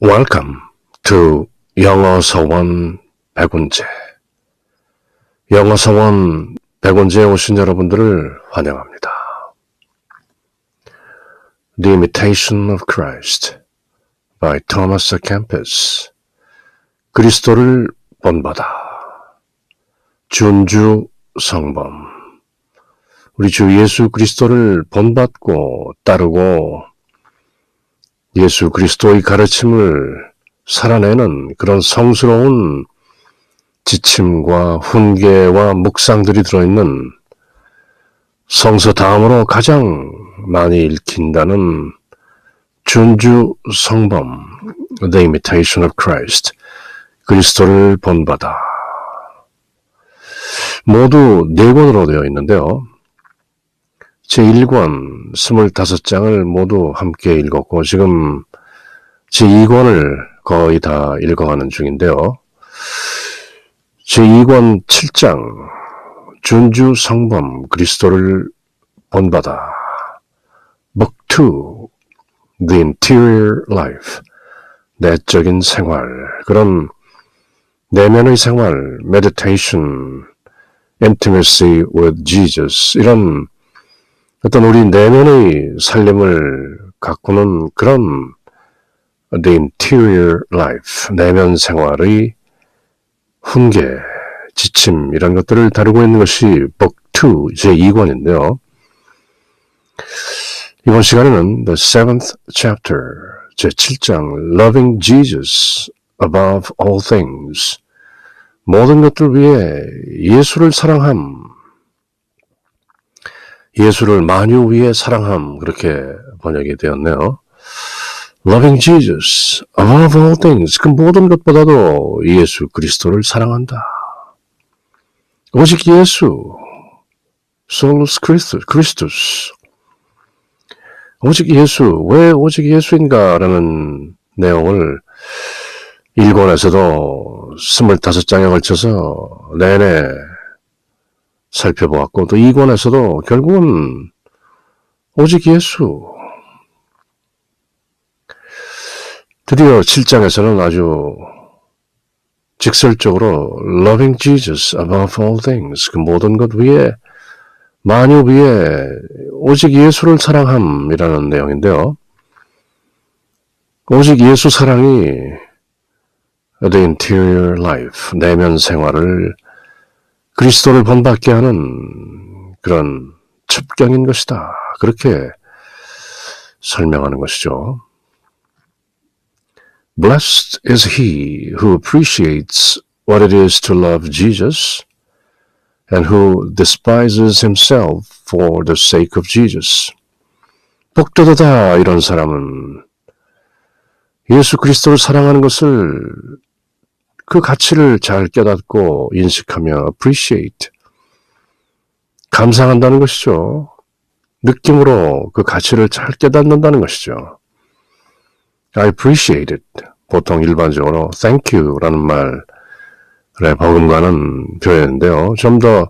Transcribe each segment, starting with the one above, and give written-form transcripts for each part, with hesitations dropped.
Welcome to 영어 서원 백운재. 영어 서원 백운재에 오신 여러분들을 환영합니다. The Imitation of Christ by Thomas A. Kempis. 그리스도를 본받아. 준주 성범. 우리 주 예수 그리스도를 본받고 따르고 예수 그리스도의 가르침을 살아내는 그런 성스러운 지침과 훈계와 묵상들이 들어있는 성서 다음으로 가장 많이 읽힌다는 준주 성범 The Imitation of Christ, 그리스도를 본받아. 모두 4권으로 되어 있는데요. 제1권 25장을 모두 함께 읽었고 지금 제2권을 거의 다 읽어가는 중인데요. 제2권 7장 준주 성범 그리스도를 본받아. Book 2 The Interior Life, 내적인 생활, 그런 내면의 생활, Meditation, Intimacy with Jesus, 이런 어떤 우리 내면의 살림을 가꾸는 그런 The Interior Life, 내면 생활의 훈계, 지침 이런 것들을 다루고 있는 것이 Book 2, 제2권인데요. 이번 시간에는 The Seventh Chapter, 제7장 Loving Jesus Above All Things, 모든 것들 위해 예수를 사랑함, 예수를 만유 위에 사랑함, 그렇게 번역이 되었네요. Loving Jesus above all things, 그 모든 것보다도 예수 그리스도를 사랑한다. 오직 예수, Solus Christus, 오직 예수, 왜 오직 예수인가라는 내용을 1권에서도 25장에 걸쳐서 내내 살펴보았고 또 2권에서도 결국은 오직 예수. 드디어 7장에서는 아주 직설적으로 Loving Jesus above all things, 그 모든 것 위에 만유 위에 오직 예수를 사랑함이라는 내용인데요. 오직 예수 사랑이 The Interior Life, 내면 생활을 그리스도를 본받게 하는 그런 첩경인 것이다. 그렇게 설명하는 것이죠. Blessed is he who appreciates what it is to love Jesus and who despises himself for the sake of Jesus. 복되도다, 이런 사람은 예수 그리스도를 사랑하는 것을, 그 가치를 잘 깨닫고 인식하며 appreciate, 감상한다는 것이죠. 느낌으로 그 가치를 잘 깨닫는다는 것이죠. I appreciate it. 보통 일반적으로 thank you라는 말에 버금가는 표현인데요. 좀 더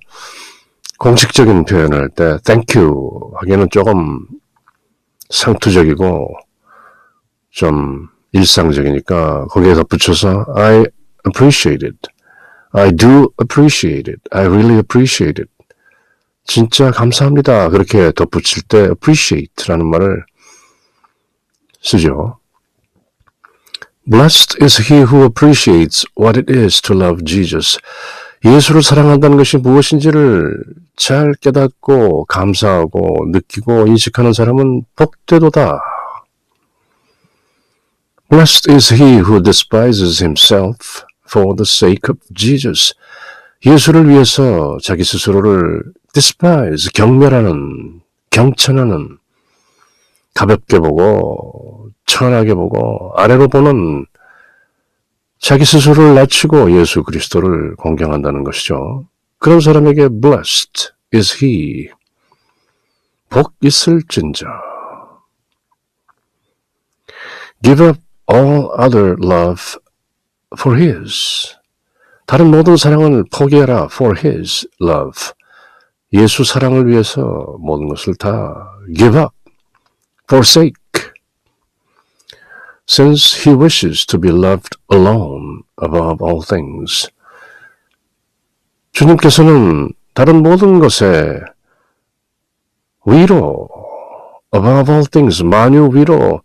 공식적인 표현을 할 때 thank you 하기에는 조금 상투적이고 좀 일상적이니까 거기에서 붙여서 I appreciate it. I do appreciate it. I really appreciate it. 진짜 감사합니다. 그렇게 덧붙일 때 appreciate라는 말을 쓰죠. Blessed is he who appreciates what it is to love Jesus. 예수를 사랑한다는 것이 무엇인지를 잘 깨닫고 감사하고 느끼고 인식하는 사람은 복되도다. Blessed is he who despises himself for the sake of Jesus. 예수를 위해서 자기 스스로를 despise, 경멸하는, 경천하는, 가볍게 보고 천하게 보고 아래로 보는 자기 스스로를 낮추고 예수 그리스도를 공경한다는 것이죠. 그런 사람에게 blessed is he, 복 있을진저. Give up all other love for his. 다른 모든 사랑을 포기해라 for his love. 예수 사랑을 위해서 모든 것을 다 give up, forsake. since he wishes to be loved alone above all things. 주님께서는 다른 모든 것에 위로, above all things, 만유 위로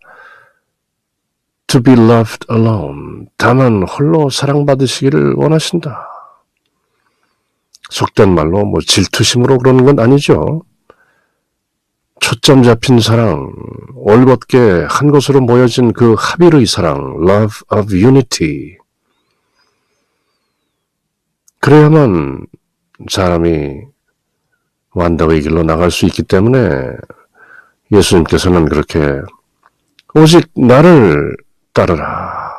to be loved alone, 다만 홀로 사랑받으시기를 원하신다. 속된 말로 질투심으로 그러는 건 아니죠. 초점 잡힌 사랑, 올곧게 한 곳으로 모여진 그 합일의 사랑, love of unity. 그래야만 사람이 완덕의 길로 나갈 수 있기 때문에 예수님께서는 그렇게 오직 나를 따르라.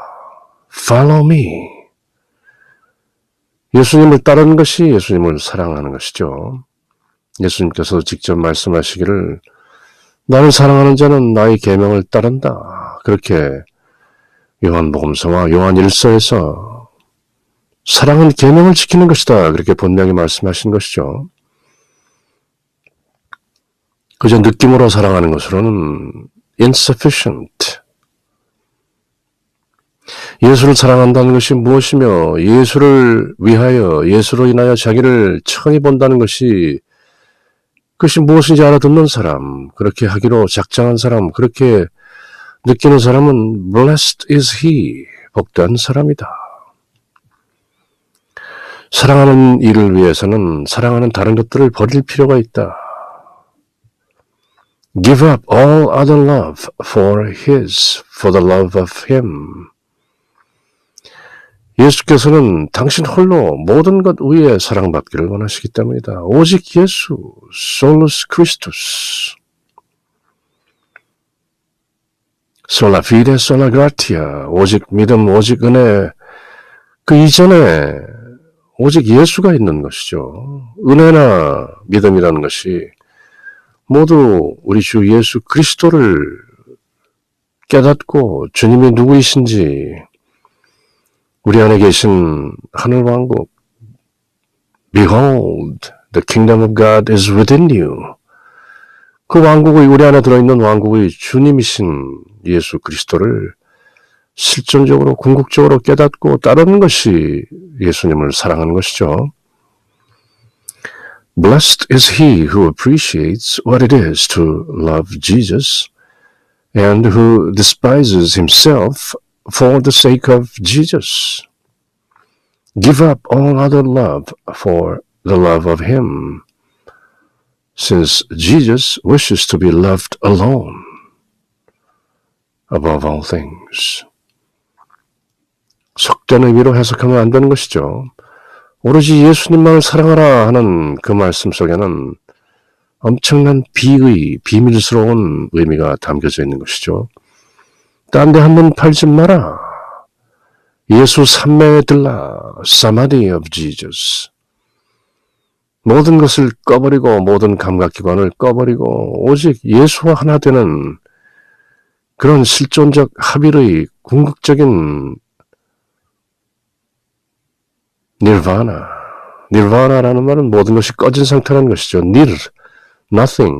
Follow me. 예수님을 따르는 것이 예수님을 사랑하는 것이죠. 예수님께서 직접 말씀하시기를 나를 사랑하는 자는 나의 계명을 따른다. 그렇게 요한복음서와 요한 1서에서 사랑은 계명을 지키는 것이다. 그렇게 분명히 말씀하신 것이죠. 그저 느낌으로 사랑하는 것으로는 insufficient. 예수를 사랑한다는 것이 무엇이며 예수를 위하여 예수로 인하여 자기를 천히 본다는 것이 그것이 무엇인지 알아듣는 사람, 그렇게 하기로 작정한 사람, 그렇게 느끼는 사람은 blessed is he, 복된 사람이다. 사랑하는 이를 위해서는 사랑하는 다른 것들을 버릴 필요가 있다. Give up all other love for the love of him. 예수께서는 당신 홀로 모든 것 위에 사랑받기를 원하시기 때문이다. 오직 예수, solus Christus. sola fide, sola gratia. 오직 믿음, 오직 은혜. 그 이전에 오직 예수가 있는 것이죠. 은혜나 믿음이라는 것이 모두 우리 주 예수 그리스도를 깨닫고 주님이 누구이신지 우리 안에 계신 하늘 왕국 Behold, the kingdom of God is within you. 그 왕국의 우리 안에 들어있는 왕국의 주님이신 예수 그리스도를 실존적으로 궁극적으로 깨닫고 따르는 것이 예수님을 사랑하는 것이죠. Blessed is he who appreciates what it is to love Jesus and who despises himself for the sake of Jesus. Give up all other love for the love of him, since Jesus wishes to be loved alone above all things. 속된 의미로 해석하면 안 되는 것이죠. 오로지 예수님만을 사랑하라 하는 그 말씀 속에는 엄청난 비밀스러운 의미가 담겨져 있는 것이죠. 딴 데 한번 팔지 마라. 예수 삼매에 들라. Samadhi of Jesus. 모든 것을 꺼버리고 모든 감각기관을 꺼버리고 오직 예수와 하나 되는 그런 실존적 합일의 궁극적인 니르바나. 니르바나라는 말은 모든 것이 꺼진 상태라는 것이죠. nothing.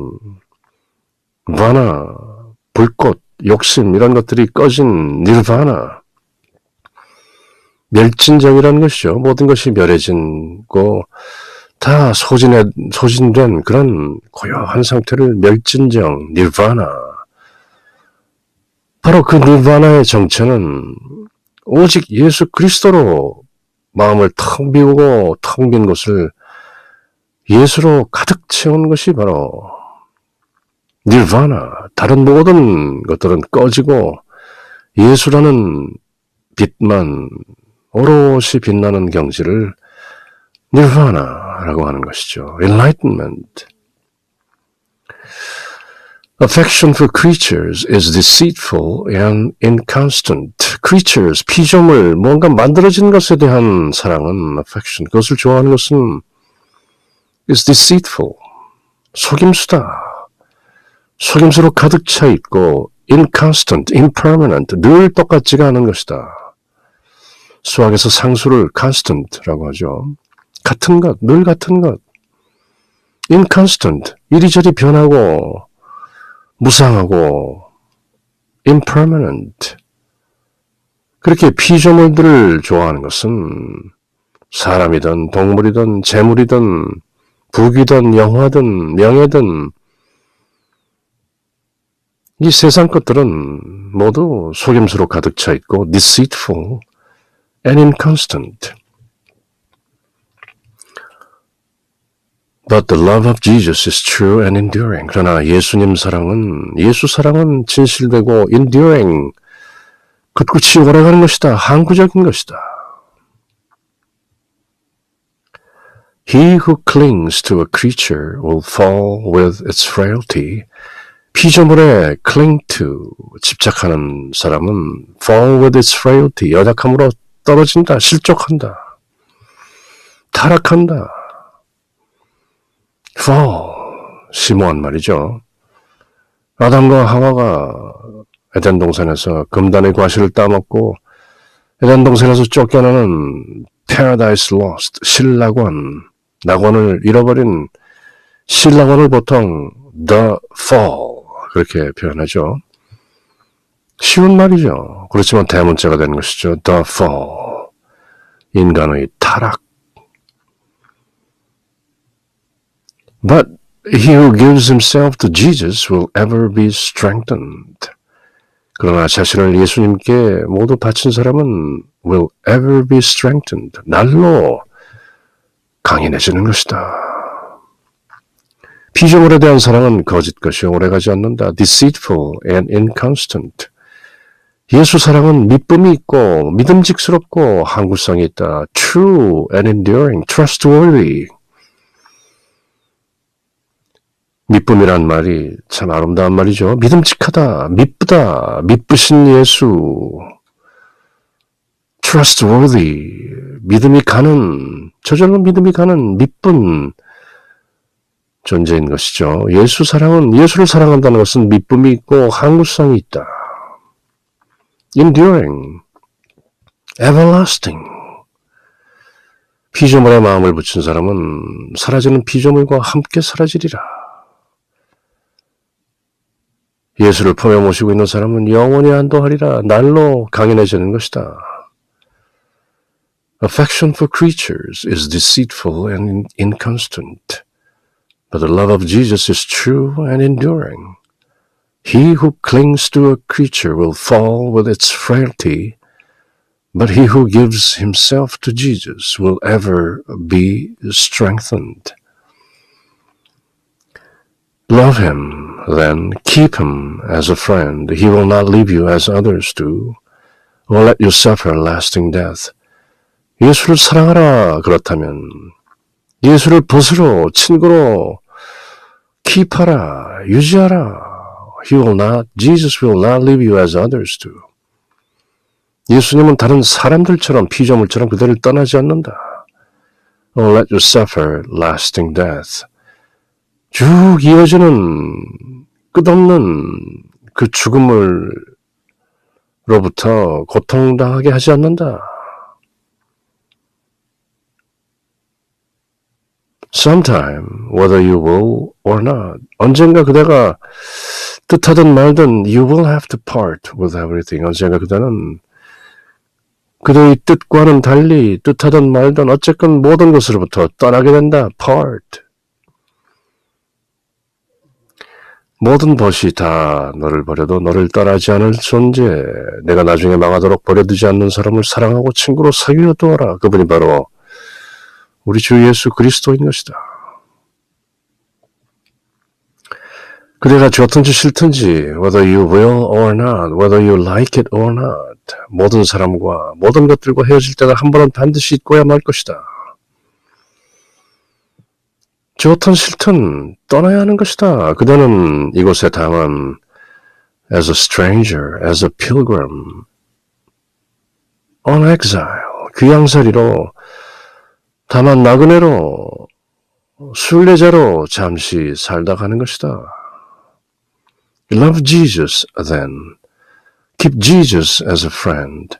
바나, 불꽃, 욕심 이런 것들이 꺼진 니르바나. 멸진정이라는 것이죠. 모든 것이 멸해진고 다 소진된 그런 고요한 상태를 멸진정, 니르바나. 바로 그 니르바나의 정체는 오직 예수 그리스도로 마음을 텅 비우고 텅 빈 곳을 예수로 가득 채운 것이 바로 니르바나. 다른 모든 것들은 꺼지고 예수라는 빛만 오롯이 빛나는 경지를 니르바나라고 하는 것이죠. Enlightenment. Affection for creatures is deceitful and inconstant. Creatures, 피조물, 뭔가 만들어진 것에 대한 사랑은 affection, 그것을 좋아하는 것은 is deceitful, 속임수다. 속임수로 가득 차 있고 inconstant, impermanent, 늘 똑같지가 않은 것이다. 수학에서 상수를 constant라고 하죠. 같은 것, 늘 같은 것. inconstant, 이리저리 변하고 무상하고 impermanent, 그렇게 피조물들을 좋아하는 것은 사람이든 동물이든 재물이든 부귀든 영화든 명예든 이 세상 것들은 모두 속임수로 가득 차 있고 deceitful and inconstant. But the love of Jesus is true and enduring. 그러나 예수 사랑은 진실되고 enduring, 끝끝이 오래가는 것이다. 항구적인 것이다. He who clings to a creature will fall with its frailty. 피조물에 cling to, 집착하는 사람은 fall with its frailty, 연약함으로 떨어진다, 실족한다, 타락한다. fall, 심오한 말이죠. 아담과 하와가 에덴 동산에서 금단의 과실을 따먹고 에덴 동산에서 쫓겨나는 paradise lost, 낙원을 잃어버린 신락원을 보통 the fall 그렇게 표현하죠. 쉬운 말이죠. 그렇지만 대문자가 되는 것이죠. the fall, 인간의 타락. But he who gives himself to Jesus will ever be strengthened. 그러나 자신을 예수님께 모두 바친 사람은 will ever be strengthened. 날로 강인해지는 것이다. 피조물에 대한 사랑은 거짓 것이 오래가지 않는다. deceitful and inconstant. 예수 사랑은 믿음이 있고 믿음직스럽고 항구성이 있다. true and enduring, trustworthy. 미쁨이란 말이 참 아름다운 말이죠. 믿음직하다, 미쁘다, 미쁘신 예수. trustworthy, 저절로 믿음이 가는 미쁜 존재인 것이죠. 예수를 사랑한다는 것은 미쁨이 있고 항구성이 있다. enduring, everlasting. 피조물의 마음을 붙인 사람은 사라지는 피조물과 함께 사라지리라. 예수를 품에 모시고 있는 사람은 영원히 안도하리라. 날로 강인해지는 것이다. Affection for creatures is deceitful and inconstant, but the love of Jesus is true and enduring. He who clings to a creature will fall with its frailty, but he who gives himself to Jesus will ever be strengthened. Love him, then keep him as a friend. He will not leave you as others do, or let you suffer lasting death. 예수를 사랑하라. 그렇다면 예수를 벗으로, 친구로 keep하라, 유지하라. Jesus will not leave you as others do. 예수님은 다른 사람들처럼 피조물처럼 그들을 떠나지 않는다. Or let you suffer lasting death. 쭉 이어지는 끝없는 그 죽음으로부터 고통당하게 하지 않는다. Sometime, whether you will or not. 언젠가 그대가 뜻하든 말든 you will have to part with everything. 언젠가 그대는 그대의 뜻과는 달리 뜻하든 말든 어쨌건 모든 것으로부터 떠나게 된다. part. 모든 벗이 다 너를 버려도 너를 떠나지 않을 존재. 내가 나중에 망하도록 버려두지 않는 사람을 사랑하고 친구로 사귀어 두어라. 그분이 바로 우리 주 예수 그리스도인 것이다. 그대가 좋든지 싫든지 whether you will or not, whether you like it or not, 모든 사람과 모든 것들과 헤어질 때가 한 번은 반드시 있고야 말 것이다. 좋든 싫든 떠나야 하는 것이다. 그대는 이곳에 다만 as a stranger, as a pilgrim, on exile, 귀양살이로 다만 나그네로 순례자로 잠시 살다 가는 것이다. Love Jesus then. Keep Jesus as a friend.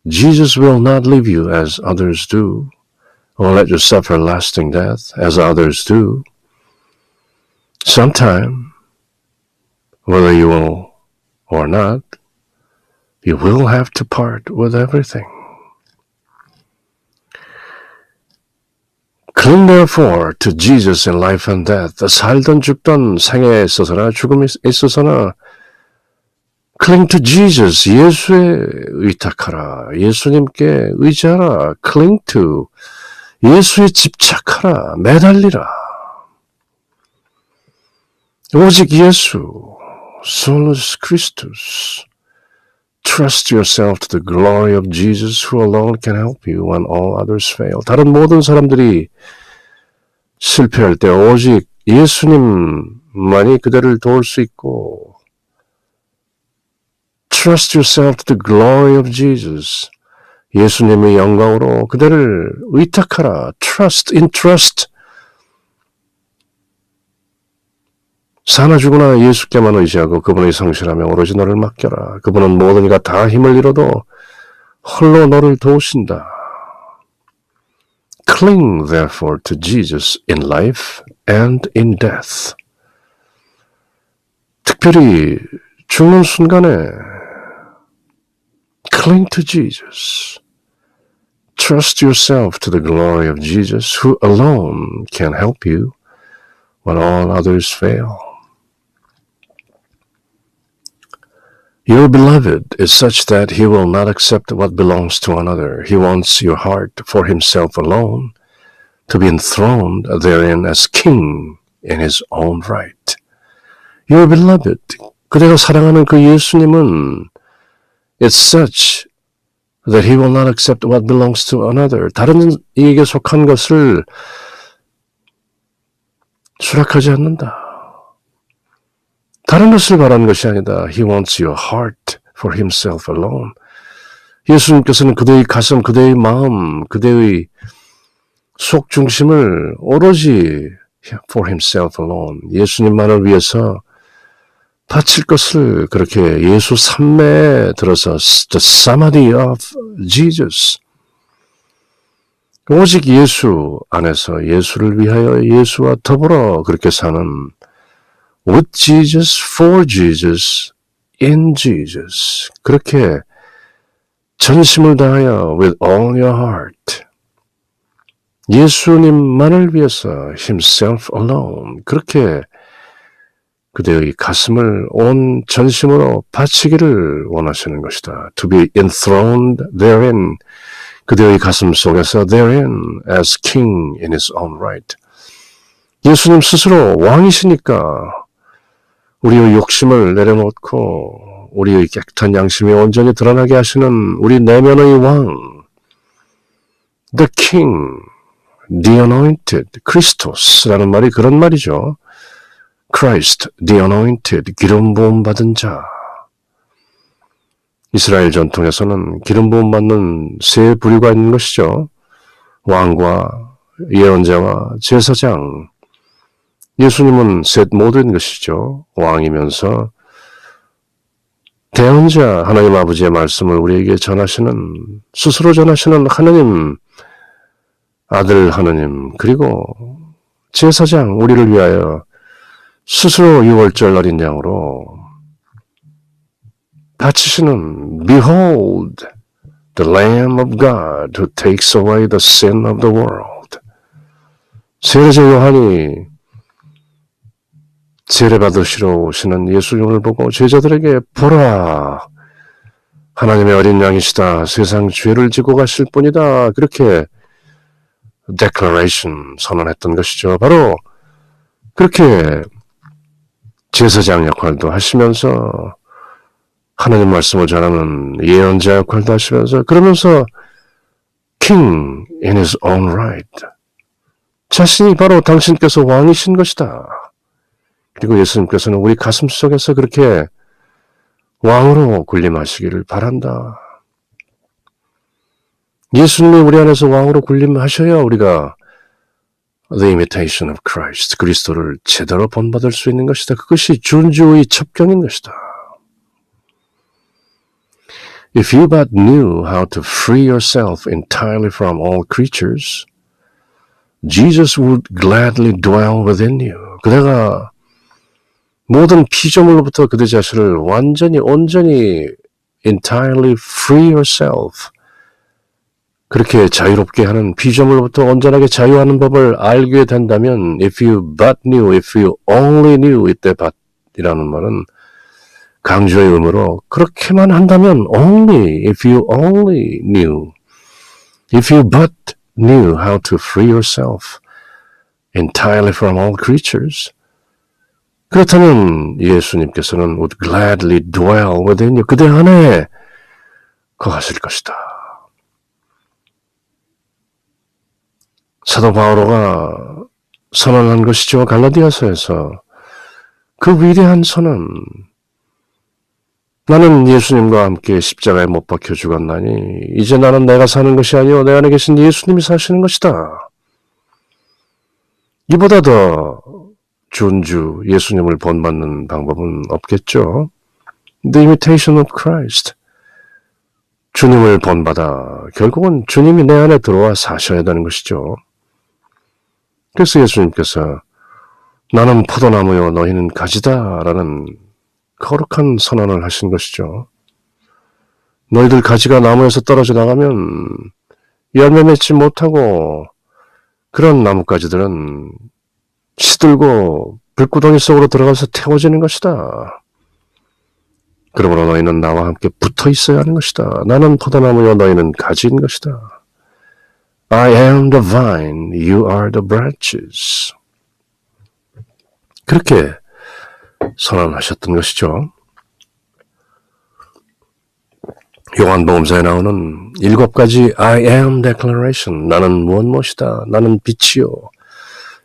Jesus will not leave you as others do, or let you suffer lasting death as others do. Sometime, whether you will or not, You will have to part with everything. Cling therefore to Jesus in life and death. 살던 죽던 생애에 있어서나 죽음에 있어서나 Cling to Jesus. 예수에 의탁하라. 예수님께 의지하라. Cling to. 예수에 집착하라. 매달리라. 오직 예수. Solus Christus. Trust yourself to the glory of Jesus who alone can help you when all others fail. 다른 모든 사람들이 실패할 때 오직 예수님만이 그들을 도울 수 있고 Trust yourself to the glory of Jesus. 예수님의 영광으로 그들을 의탁하라. Trust in trust. 사나 죽으나 예수께만 의지하고 그분의 성실하며 오로지 너를 맡겨라. 그분은 모든 이가 다 힘을 잃어도 홀로 너를 도우신다. Cling therefore to Jesus in life and in death. 특별히 죽는 순간에 Cling to Jesus. Trust yourself to the glory of Jesus who alone can help you when all others fail. Your beloved is such that he will not accept what belongs to another. He wants your heart for himself alone, to be enthroned therein as king in his own right. Your beloved, 그대가 사랑하는 그 예수님은 is such that he will not accept what belongs to another. 다른 이에게 속한 것을 수락하지 않는다. 다른 것을 바라는 것이 아니다. He wants your heart for himself alone. 예수님께서는 그대의 가슴, 그대의 마음, 그대의 속 중심을 오로지 for himself alone. 예수님만을 위해서 바칠 것을 그렇게 예수 삼매에 들어서 the samadhi of Jesus. 오직 예수 안에서 예수를 위하여 예수와 더불어 그렇게 사는 with Jesus, for Jesus, in Jesus. 그렇게 전심을 다하여 with all your heart. 예수님만을 위해서 himself alone. 그렇게 그대의 가슴을 온 전심으로 바치기를 원하시는 것이다. To be enthroned therein. 그대의 가슴 속에서 therein as king in his own right. 예수님 스스로 왕이시니까 우리의 욕심을 내려놓고 우리의 깨끗한 양심이 온전히 드러나게 하시는 우리 내면의 왕, the king, the anointed, Christos라는 말이 그런 말이죠. Christ, the anointed, 기름 부음 받은 자. 이스라엘 전통에서는 기름 부음 받는 세 부류가 있는 것이죠. 왕과 예언자와 제사장. 예수님은 셋 모두인 것이죠. 왕이면서 대언자, 하나님 아버지의 말씀을 우리에게 전하시는, 스스로 전하시는 하나님, 아들 하나님, 그리고 제사장, 우리를 위하여 스스로 유월절 어린 양으로 바치시는 Behold, the Lamb of God who takes away the sin of the world. 세례자 요한이 세례받으시러 오시는 예수님을 보고 제자들에게 보라, 하나님의 어린 양이시다. 세상 죄를 지고 가실 분이다. 그렇게 declaration 선언했던 것이죠. 바로 그렇게 제사장 역할도 하시면서 하나님 말씀을 전하는 예언자 역할도 하시면서 그러면서 king in his own right. 자신이 바로 당신께서 왕이신 것이다. 그리고 예수님께서는 우리 가슴 속에서 그렇게 왕으로 군림하시기를 바란다. 예수님이 우리 안에서 왕으로 군림하셔야 우리가 the imitation of Christ, 그리스도를 제대로 본받을 수 있는 것이다. 그것이 준주의 첩경인 것이다. If you but knew how to free yourself entirely from all creatures, Jesus would gladly dwell within you. 그대가 모든 피조물로부터 그대 자신을 완전히 온전히 entirely free yourself. 그렇게 자유롭게 하는 피조물로부터 온전하게 자유하는 법을 알게 된다면 if you but knew, if you only knew 이때 but이라는 말은 강조의 의무로 그렇게만 한다면 only, if you only knew, if you but knew how to free yourself entirely from all creatures. 그렇다면 예수님께서는 would gladly dwell within you. 그대 안에 거하실 것이다. 사도 바오로가 선언한 것이죠. 갈라디아서에서 그 위대한 선언. 나는 예수님과 함께 십자가에 못 박혀 죽었나니 이제 나는 내가 사는 것이 아니요 내 안에 계신 예수님이 사시는 것이다. 이보다 더 존주 예수님을 본받는 방법은 없겠죠. The imitation of Christ. 주님을 본받아 결국은 주님이 내 안에 들어와 사셔야 되는 것이죠. 그래서 예수님께서 나는 포도나무요 너희는 가지다 라는 거룩한 선언을 하신 것이죠. 너희들 가지가 나무에서 떨어져 나가면 열매 맺지 못하고 그런 나뭇가지들은 시들고 불구덩이 속으로 들어가서 태워지는 것이다. 그러므로 너희는 나와 함께 붙어 있어야 하는 것이다. 나는 포도나무요 너희는 가지인 것이다. I am the vine, you are the branches. 그렇게 선언하셨던 것이죠. 요한복음서에 나오는 7가지 I am declaration. 나는 무엇이다. 나는 빛이요.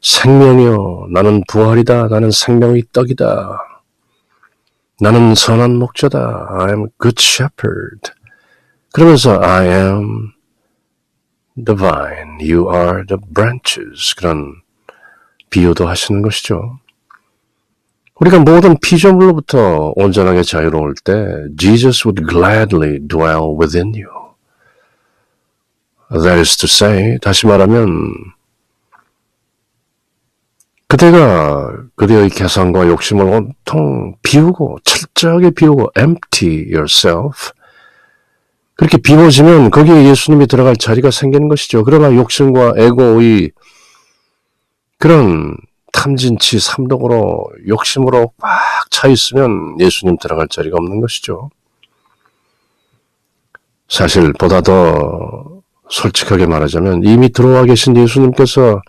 생명이요. 나는 부활이다. 나는 생명의 떡이다. 나는 선한 목자다. I am good shepherd. 그러면서 I am the vine, you are the branches. 그런 비유도 하시는 것이죠. 우리가 모든 피조물로부터 온전하게 자유로울 때 Jesus would gladly dwell within you. That is to say, 다시 말하면 그대가 그대의 개성과 욕심을 온통 비우고 철저하게 비우고 empty yourself. 그렇게 비워지면 거기에 예수님이 들어갈 자리가 생기는 것이죠. 그러나 욕심과 에고의 그런 탐진치 삼독으로 욕심으로 꽉 차 있으면 예수님 들어갈 자리가 없는 것이죠. 사실 보다 더 솔직하게 말하자면 이미 들어와 계신 예수님께서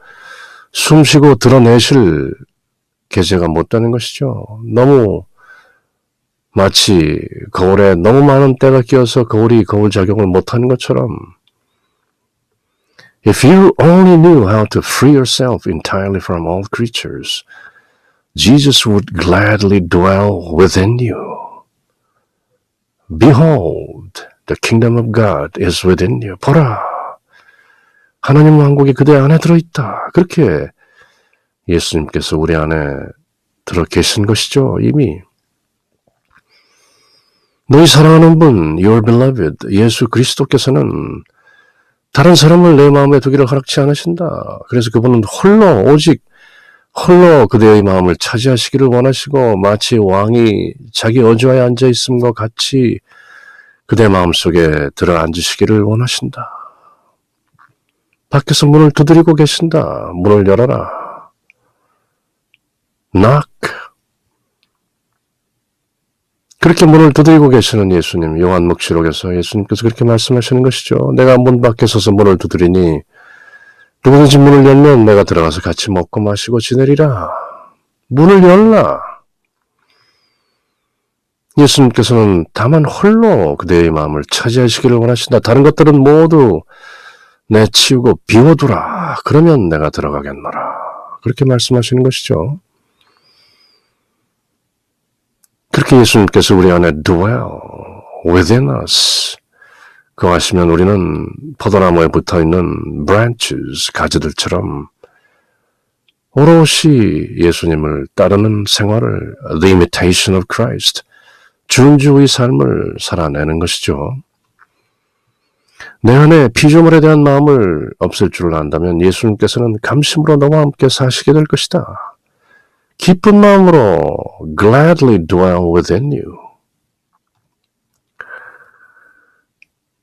숨쉬고 드러내실 계제가 못 되는 것이죠. 너무 마치 거울에 너무 많은 때가 끼어서 거울이 거울 작용을 못하는 것처럼 If you only knew how to free yourself entirely from all creatures, Jesus would gladly dwell within you. Behold, the kingdom of God is within you. 보라, 하나님 왕국이 그대 안에 들어있다. 그렇게 예수님께서 우리 안에 들어 계신 것이죠, 이미. 너희 사랑하는 분, your beloved, 예수 그리스도께서는 다른 사람을 내 마음에 두기를 허락치 않으신다. 그래서 그분은 오직 홀로 그대의 마음을 차지하시기를 원하시고 마치 왕이 자기 어좌에 앉아있음과 같이 그대 마음속에 들어앉으시기를 원하신다. 밖에서 문을 두드리고 계신다. 문을 열어라. knock. 그렇게 문을 두드리고 계시는 예수님, 요한黙示録에서 예수님께서 그렇게 말씀하시는 것이죠. 내가 문 밖에 서서 문을 두드리니 누구든지 문을 열면 내가 들어가서 같이 먹고 마시고 지내리라. 문을 열라. 예수님께서는 다만 홀로 그대의 마음을 차지하시기를 원하신다. 다른 것들은 모두 내치우고 비워두라. 그러면 내가 들어가겠노라. 그렇게 말씀하시는 것이죠. 그렇게 예수님께서 우리 안에 dwell within us 거하시면 우리는 포도나무에 붙어있는 branches, 가지들처럼 오롯이 예수님을 따르는 생활을 the imitation of Christ, 준주의 삶을 살아내는 것이죠. 내 안에 피조물에 대한 마음을 없앨 줄을 안다면 예수님께서는 감심으로 너와 함께 사시게 될 것이다. 기쁜 마음으로 gladly dwell within you.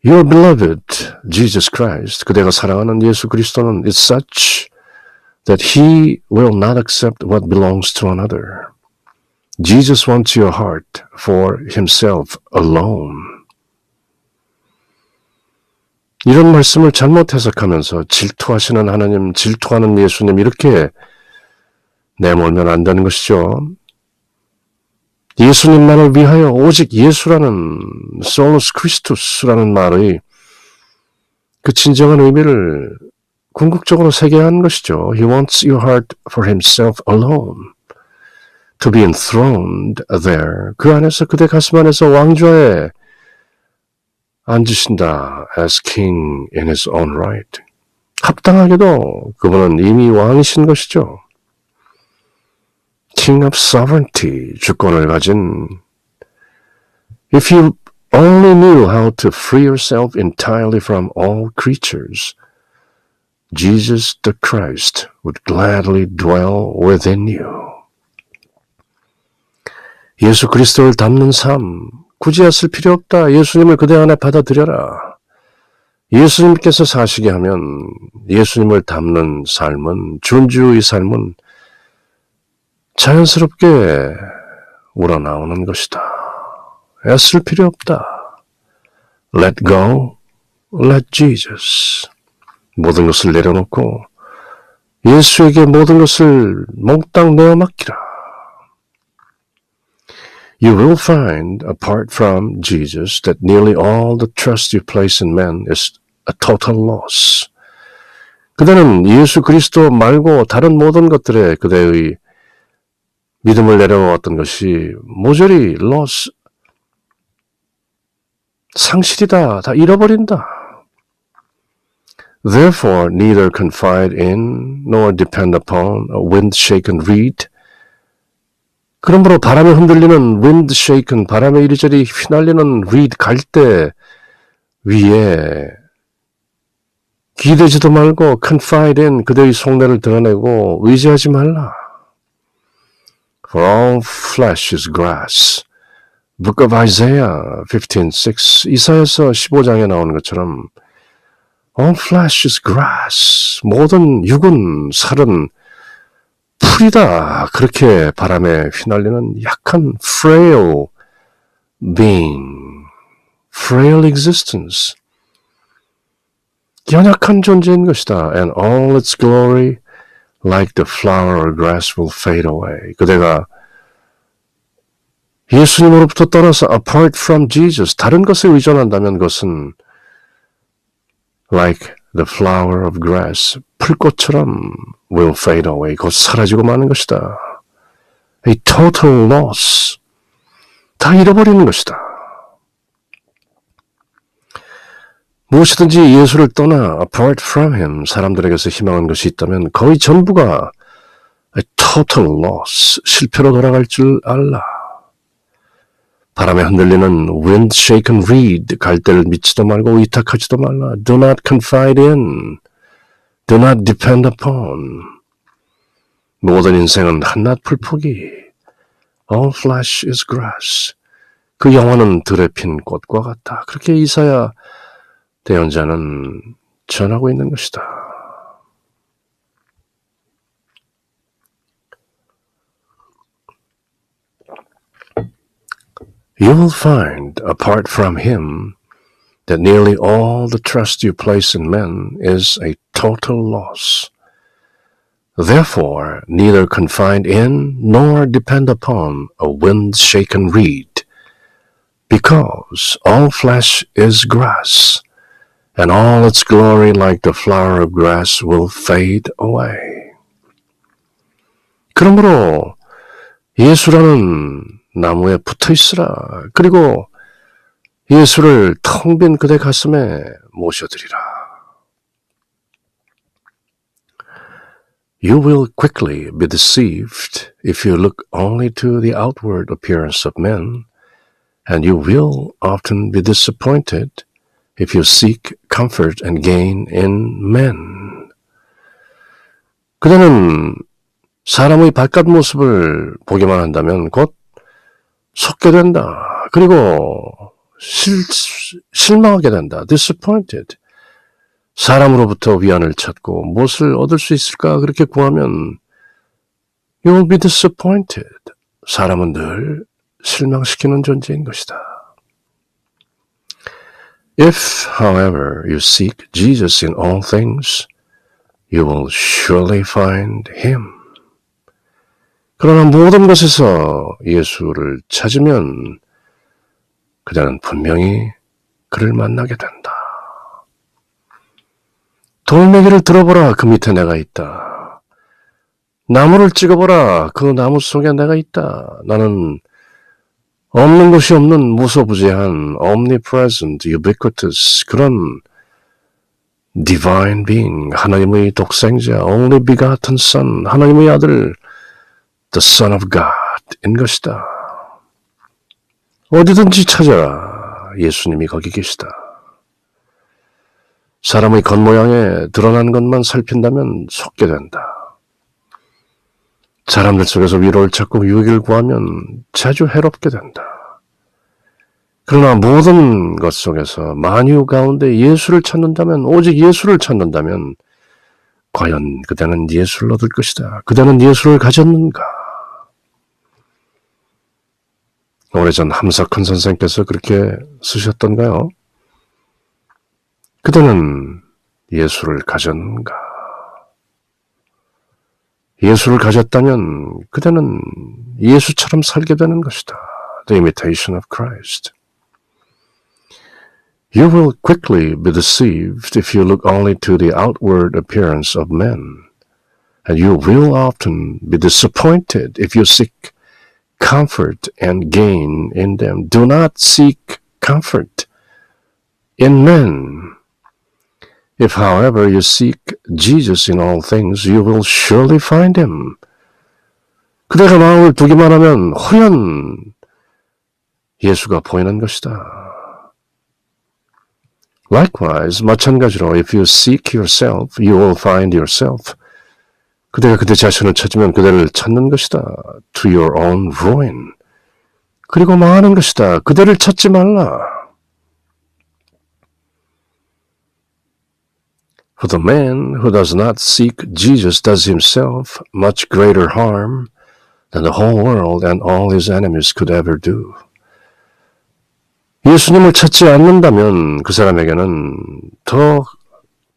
Your beloved Jesus Christ, 그대가 사랑하는 예수 그리스도는 is such that he will not accept what belongs to another. Jesus wants your heart for himself alone. 이런 말씀을 잘못 해석하면서 질투하시는 하나님, 질투하는 예수님 이렇게 내몰면 안 되는 것이죠. 예수님만을 위하여 오직 예수라는 솔로스 크리스투스라는 말의 그 진정한 의미를 궁극적으로 새겨야 하는 것이죠. He wants your heart for himself alone. To be enthroned there. 그 안에서 그대 가슴 안에서 왕좌에 앉으신다. As king in his own right. 합당하게도 그분은 이미 왕이신 것이죠. King of sovereignty, 주권을 가진. If you only knew how to free yourself entirely from all creatures, Jesus the Christ would gladly dwell within you. 예수 그리스도를 닮는 삶, 굳이 애쓸 필요 없다. 예수님을 그대 안에 받아들여라. 예수님께서 사시게 하면 예수님을 닮는 삶은, 준주의 삶은 자연스럽게 우러나오는 것이다. 애쓸 필요 없다. Let go, let Jesus. 모든 것을 내려놓고 예수에게 모든 것을 몽땅 내어 맡기라. You will find, apart from Jesus, that nearly all the trust you place in men is a total loss. 그대는 예수 그리스도 말고 다른 모든 것들에 그대의 믿음을 내려놓았던 것이 모조리 loss, 상실이다. 다 잃어버린다. Therefore, neither confide in nor depend upon a wind-shaken reed. 그러므로 바람에 흔들리는 wind-shaken, 바람에 이리저리 휘날리는 reed, 갈대 위에 기대지도 말고 confide in, 그대의 속내를 드러내고 의지하지 말라. For all flesh is grass. Book of Isaiah 15:6. 이사야서 15장에 나오는 것처럼 all flesh is grass. 모든 육은 살은 풀이다. 그렇게 바람에 휘날리는 약한 frail being, frail existence. 연약한 존재인 것이다. And all its glory, like the flower or grass, will fade away. 그대가 예수님으로부터 떠나서 apart from Jesus, 다른 것에 의존한다면 그것은 like the flower of grass, 풀꽃처럼 will fade away. 곧 사라지고 마는 것이다. A total loss. 다 잃어버리는 것이다. 무엇이든지 예수를 떠나 apart from him, 사람들에게서 희망한 것이 있다면 거의 전부가 a total loss, 실패로 돌아갈 줄 알라. 바람에 흔들리는 wind-shaken reed, 갈대를 믿지도 말고 의탁하지도 말라. Do not confide in, do not depend upon. 모든 인생은 한낱 풀포기. All flesh is grass. 그 영혼은 들에 핀 꽃과 같다. 그렇게 이사야 대언자는 전하고 있는 것이다. You will find, apart from him, that nearly all the trust you place in men is a total loss. Therefore, neither confide in nor depend upon a wind-shaken reed, because all flesh is grass, and all its glory like the flower of grass will fade away. 그러므로 예수라는 나무에 붙어 있으라. 그리고 예수를 텅 빈 그대 가슴에 모셔드리라. You will quickly be deceived if you look only to the outward appearance of men, and you will often be disappointed if you seek comfort and gain in men. 그대는 사람의 바깥 모습을 보기만 한다면 곧 속게 된다. 그리고 실망하게 된다. disappointed. 사람으로부터 위안을 찾고 무엇을 얻을 수 있을까 그렇게 구하면 you will be disappointed. 사람은 늘 실망시키는 존재인 것이다. If, however, you seek Jesus in all things, you will surely find him. 그러나 모든 것에서 예수를 찾으면 그자는 분명히 그를 만나게 된다. 돌멩이를 들어보라, 그 밑에 내가 있다. 나무를 찍어보라, 그 나무 속에 내가 있다. 나는 없는 것이 없는 무소부재한 omnipresent, ubiquitous 그런 divine being, 하나님의 독생자, only begotten son, 하나님의 아들, the son of God인 것이다. 어디든지 찾아라. 예수님이 거기 계시다. 사람의 겉모양에 드러난 것만 살핀다면 속게 된다. 사람들 속에서 위로를 찾고 유익을 구하면 자주 해롭게 된다. 그러나 모든 것 속에서 만유 가운데 예수를 찾는다면, 오직 예수를 찾는다면 과연 그대는 예수를 얻을 것이다. 그대는 예수를 가졌는가? 오래전 함석헌 선생께서 그렇게 쓰셨던가요? 그대는 예수를 가졌는가? 예수를 가졌다면 그대는 예수처럼 살게 되는 것이다. The imitation of Christ. You will quickly be deceived if you look only to the outward appearance of men, and you will often be disappointed if you seek comfort and gain in them. Do not seek comfort in men. If, however, you seek Jesus in all things, you will surely find him. 그대가 마음을 두기만 하면 호연 예수가 보이는 것이다. Likewise, 마찬가지로 if you seek yourself, you will find yourself. 그대가 그대 자신을 찾으면 그대를 찾는 것이다. To your own ruin. 그리고 망하는 것이다. 그대를 찾지 말라. For the man who does not seek Jesus does himself much greater harm than the whole world and all his enemies could ever do. 예수님을 찾지 않는다면 그 사람에게는 더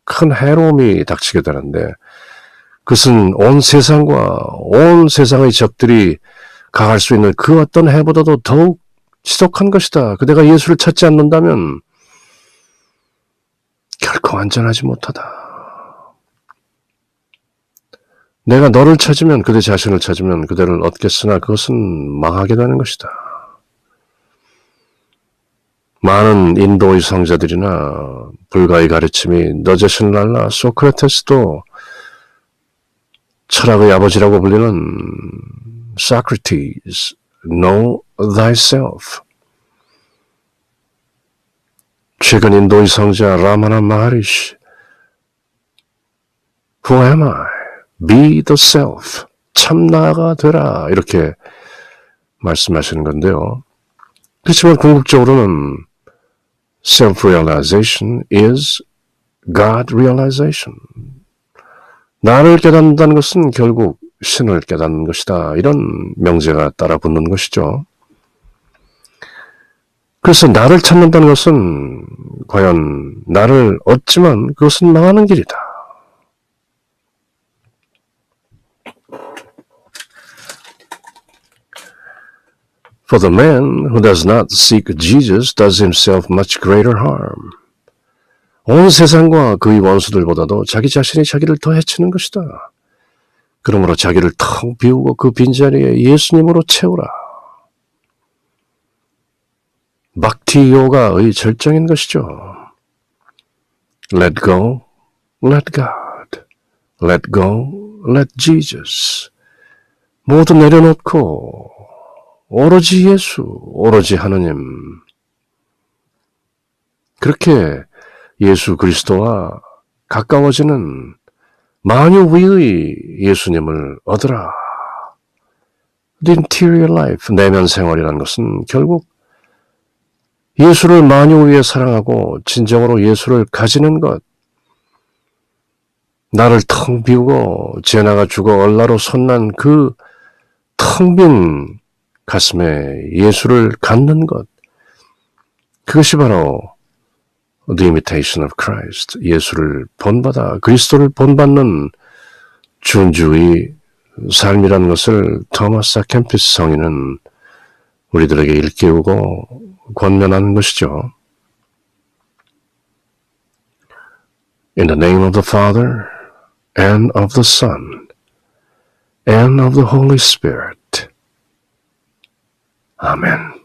큰 해로움이 닥치게 되는데 그것은 온 세상과 온 세상의 적들이 가할 수 있는 그 어떤 해보다도 더욱 지독한 것이다. 그대가 예수를 찾지 않는다면 결코 안전하지 못하다. 내가 너를 찾으면 그대 자신을 찾으면 그대를 얻겠으나 그것은 망하게 되는 것이다. 많은 인도의 성자들이나 불가의 가르침이 너 자신을 알라. 소크라테스도 철학의 아버지라고 불리는 Socrates, know thyself. 최근 인도의 성자 라마나 마하리시, Who am I? Be the self. 참 나가 되라. 이렇게 말씀하시는 건데요. 그렇지만 궁극적으로는 self-realization is God-realization. 나를 깨닫는다는 것은 결국 신을 깨닫는 것이다. 이런 명제가 따라 붙는 것이죠. 그래서 나를 찾는다는 것은 과연 나를 얻지만 그것은 망하는 길이다. For the man who does not seek Jesus does himself much greater harm. 온 세상과 그의 원수들보다도 자기 자신이 자기를 더 해치는 것이다. 그러므로 자기를 텅 비우고 그 빈자리에 예수님으로 채우라. 박티 요가의 절정인 것이죠. Let go, let God. Let go, let Jesus. 모두 내려놓고 오로지 예수, 오로지 하느님. 그렇게 예수 그리스도와 가까워지는 만유 위의 예수님을 얻으라. The interior life, 내면 생활이라는 것은 결국 예수를 만유 위에 사랑하고 진정으로 예수를 가지는 것, 나를 텅 비우고 제나가 죽어 얼라로 솟난 그 텅 빈 가슴에 예수를 갖는 것, 그것이 바로 The Imitation of Christ, 예수를 본받아 그리스도를 본받는 준주의 삶이라는 것을 토마스 아 캠피스 성인은 우리들에게 일깨우고 권면하는 것이죠. In the name of the Father, and of the Son, and of the Holy Spirit. Amen.